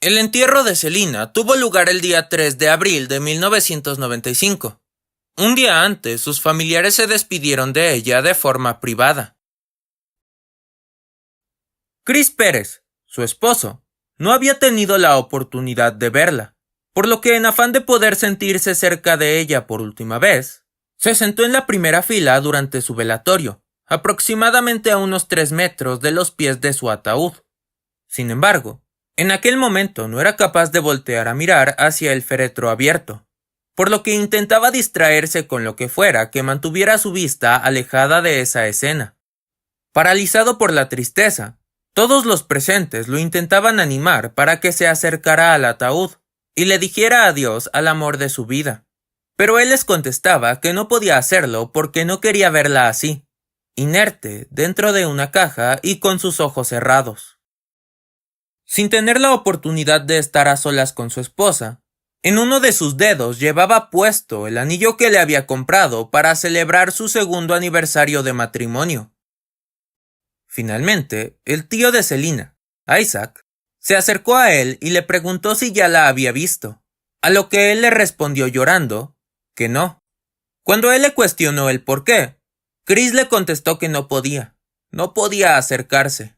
El entierro de Selina tuvo lugar el día 3 de abril de 1995. Un día antes, sus familiares se despidieron de ella de forma privada. Chris Pérez, su esposo, no había tenido la oportunidad de verla, por lo que en afán de poder sentirse cerca de ella por última vez, se sentó en la primera fila durante su velatorio, aproximadamente a unos 3 metros de los pies de su ataúd. Sin embargo, en aquel momento no era capaz de voltear a mirar hacia el féretro abierto, por lo que intentaba distraerse con lo que fuera que mantuviera su vista alejada de esa escena. Paralizado por la tristeza, todos los presentes lo intentaban animar para que se acercara al ataúd y le dijera adiós al amor de su vida. Pero él les contestaba que no podía hacerlo porque no quería verla así, inerte dentro de una caja y con sus ojos cerrados. Sin tener la oportunidad de estar a solas con su esposa, en uno de sus dedos llevaba puesto el anillo que le había comprado para celebrar su segundo aniversario de matrimonio. Finalmente, el tío de Selina, Isaac, se acercó a él y le preguntó si ya la había visto, a lo que él le respondió llorando que no. Cuando él le cuestionó el por qué, Chris le contestó que no podía acercarse.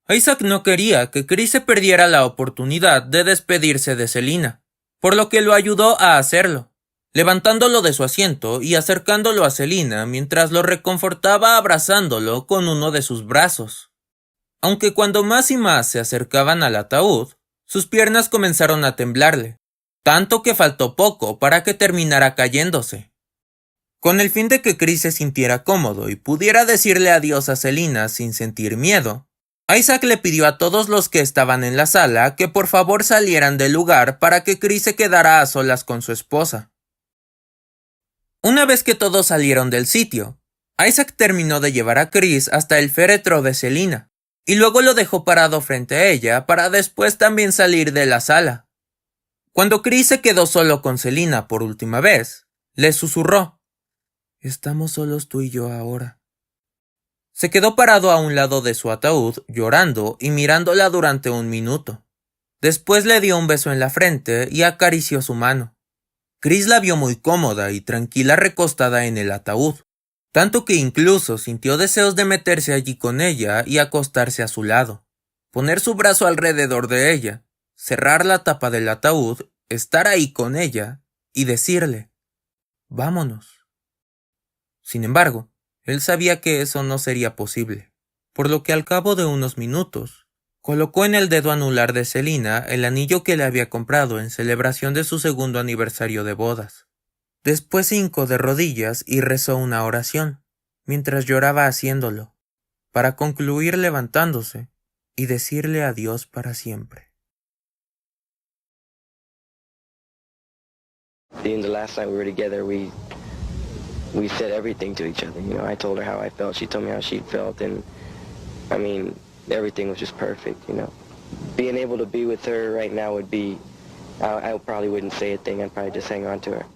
Isaac no quería que Chris se perdiera la oportunidad de despedirse de Selina, por lo que lo ayudó a hacerlo, levantándolo de su asiento y acercándolo a Selina mientras lo reconfortaba abrazándolo con uno de sus brazos. Aunque cuando más y más se acercaban al ataúd, sus piernas comenzaron a temblarle, tanto que faltó poco para que terminara cayéndose. Con el fin de que Chris se sintiera cómodo y pudiera decirle adiós a Selina sin sentir miedo, Isaac le pidió a todos los que estaban en la sala que por favor salieran del lugar para que Chris se quedara a solas con su esposa. Una vez que todos salieron del sitio, Isaac terminó de llevar a Chris hasta el féretro de Selina, y luego lo dejó parado frente a ella para después también salir de la sala. Cuando Chris se quedó solo con Selina por última vez, le susurró: «Estamos solos tú y yo ahora». Se quedó parado a un lado de su ataúd, llorando y mirándola durante 1 minuto. Después le dio un beso en la frente y acarició su mano. Chris la vio muy cómoda y tranquila recostada en el ataúd, tanto que incluso sintió deseos de meterse allí con ella y acostarse a su lado, poner su brazo alrededor de ella, cerrar la tapa del ataúd, estar ahí con ella y decirle: «Vámonos». Sin embargo, él sabía que eso no sería posible, por lo que al cabo de unos minutos, colocó en el dedo anular de Selina el anillo que le había comprado en celebración de su segundo aniversario de bodas. Después se hincó de rodillas y rezó una oración, mientras lloraba haciéndolo, para concluir levantándose y decirle adiós para siempre. Being the last time we were together, we said everything to each other. You know, I told her how I felt, she told me how she felt, and I mean, everything was just perfect, you know. Being able to be with her right now would be, I probably wouldn't say a thing, I'd probably just hang on to her.